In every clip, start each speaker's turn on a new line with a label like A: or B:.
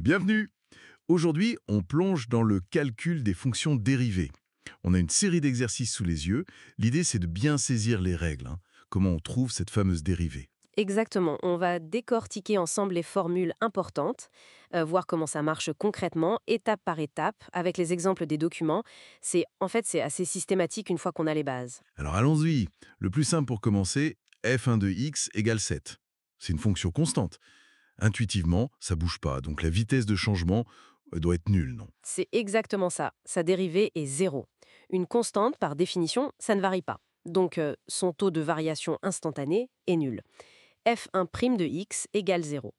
A: Bienvenue! Aujourd'hui, on plonge dans le calcul des fonctions dérivées. On a une série d'exercices sous les yeux. L'idée, c'est de bien saisir les règles. Comment on trouve cette fameuse dérivée.
B: Exactement. On va décortiquer ensemble les formules importantes, voir comment ça marche concrètement, étape par étape, avec les exemples des documents. C'est assez systématique une fois qu'on a les bases.
A: Alors allons-y. Le plus simple pour commencer, f1 de x égale 7. C'est une fonction constante. Intuitivement, ça bouge pas, donc la vitesse de changement doit être nulle, non?
B: C'est exactement ça. Sa dérivée est zéro. Une constante, par définition, ça ne varie pas. Donc, son taux de variation instantané est nul. F1' de x égale 0.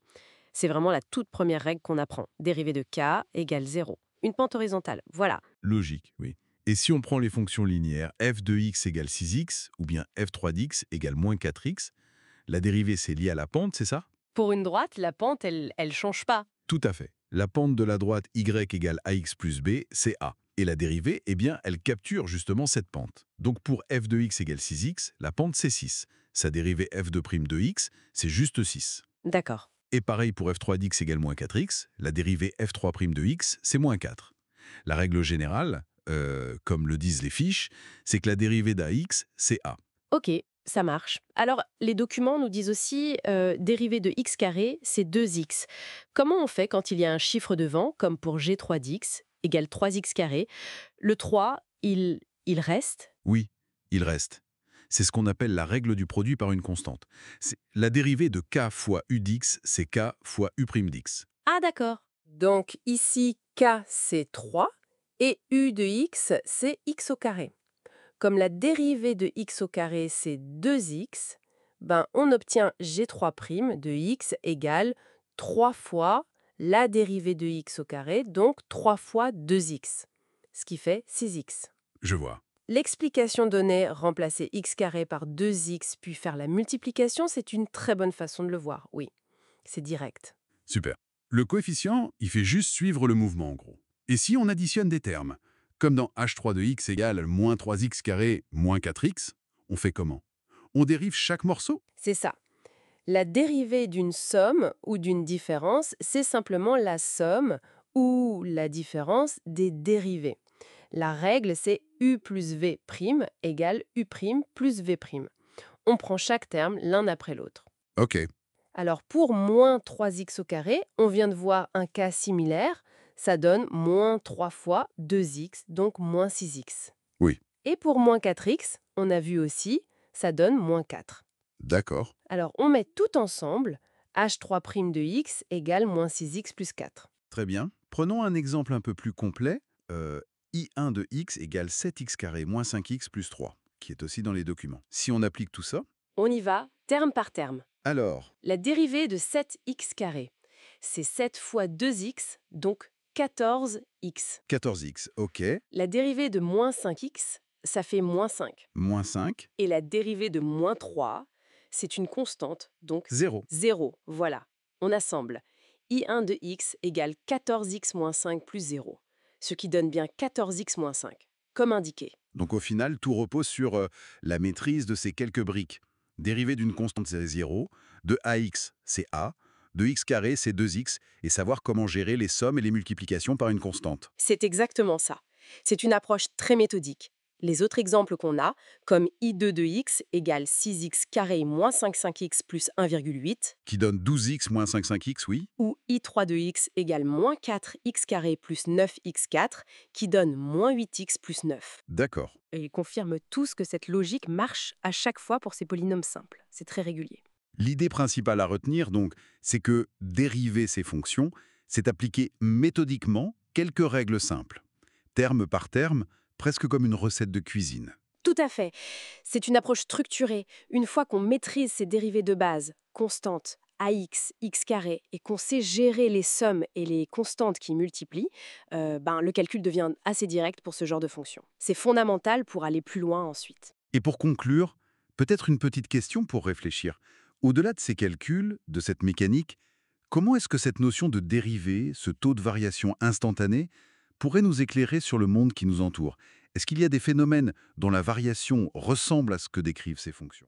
B: C'est vraiment la toute première règle qu'on apprend. Dérivée de k égale 0. Une pente horizontale, voilà.
A: Logique, oui. Et si on prend les fonctions linéaires f de x égale 6x ou bien f3 d'x égale moins 4x, la dérivée c'est lié à la pente, c'est ça?
B: Pour une droite, la pente, elle change pas.
A: Tout à fait. La pente de la droite y égale ax plus b, c'est a. Et la dérivée, eh bien, elle capture justement cette pente. Donc pour f de x égale 6x, la pente c'est 6. Sa dérivée f de prime de x, c'est juste 6.
B: D'accord.
A: Et pareil pour f3 d'x égale moins 4x, la dérivée f3' de x, c'est moins 4. La règle générale, comme le disent les fiches, c'est que la dérivée d'ax, c'est a.
B: Ok, ça marche. Alors, les documents nous disent aussi dérivée de x carré, c'est 2x. Comment on fait quand il y a un chiffre devant, comme pour g3 d'x égale 3x carré? Le 3, il reste?
A: Oui, il reste. C'est ce qu'on appelle la règle du produit par une constante. La dérivée de k fois u d'x, c'est k fois u' d'x.
B: Ah, d'accord. Donc ici, k, c'est 3 et u de x, c'est x au carré. Comme la dérivée de x au carré, c'est 2x, ben on obtient g3' de x égale 3 fois la dérivée de x au carré, donc 3 fois 2x, ce qui fait 6x.
A: Je vois.
B: L'explication donnée, remplacer x carré par 2x puis faire la multiplication, c'est une très bonne façon de le voir, oui. C'est direct.
A: Super. Le coefficient, il fait juste suivre le mouvement en gros. Et si on additionne des termes, comme dans h3 de x égale moins 3x carré moins 4x, on fait comment? On dérive chaque morceau?
B: C'est ça. La dérivée d'une somme ou d'une différence, c'est simplement la somme ou la différence des dérivées. La règle, c'est u plus v' égale u' plus v'. On prend chaque terme l'un après l'autre.
A: Ok,
B: Alors pour moins 3x au carré, on vient de voir un cas similaire, ça donne moins 3 fois 2x, donc moins 6x.
A: oui,
B: Et pour moins 4x, on a vu aussi, ça donne moins 4.
A: d'accord.
B: Alors on met tout ensemble, h3' de x égale moins 6x plus 4.
A: Très bien. Prenons un exemple un peu plus complet. I1 de x égale 7x carré moins 5x plus 3, qui est aussi dans les documents. Si on applique tout ça,
B: On y va, terme par terme.
A: alors,
B: La dérivée de 7x carré, c'est 7 fois 2x, donc 14x.
A: 14x, ok,
B: La dérivée de moins 5x, ça fait moins 5.
A: moins 5,
B: Et la dérivée de moins 3, c'est une constante, donc
A: 0.
B: 0. Voilà, on assemble. I1 de x égale 14x moins 5 plus 0, ce qui donne bien 14x moins 5, comme indiqué.
A: Donc au final, tout repose sur la maîtrise de ces quelques briques. Dérivée d'une constante, c'est 0. De ax, c'est a. De x carré, c'est 2x. Et savoir comment gérer les sommes et les multiplications par une constante.
B: C'est exactement ça. C'est une approche très méthodique. Les autres exemples qu'on a, comme I2 de x égale 6x carré moins 5x plus 1,8,
A: Qui donne 12x moins 5x, oui.
B: ou I3 de x égale moins 4x carré plus 9x4, qui donne moins 8x plus 9.
A: D'accord.
B: Et ils confirment tous que cette logique marche à chaque fois pour ces polynômes simples. C'est très régulier.
A: L'idée principale à retenir, donc, c'est que dériver ces fonctions, c'est appliquer méthodiquement quelques règles simples. Terme par terme, presque comme une recette de cuisine.
B: Tout à fait. C'est une approche structurée. Une fois qu'on maîtrise ces dérivées de base, constantes, ax, x carré, et qu'on sait gérer les sommes et les constantes qui multiplient, le calcul devient assez direct pour ce genre de fonction. C'est fondamental pour aller plus loin ensuite.
A: Et pour conclure, peut-être une petite question pour réfléchir. Au-delà de ces calculs, de cette mécanique, comment est-ce que cette notion de dérivée, ce taux de variation instantané, pourrait nous éclairer sur le monde qui nous entoure? Est-ce qu'il y a des phénomènes dont la variation ressemble à ce que décrivent ces fonctions?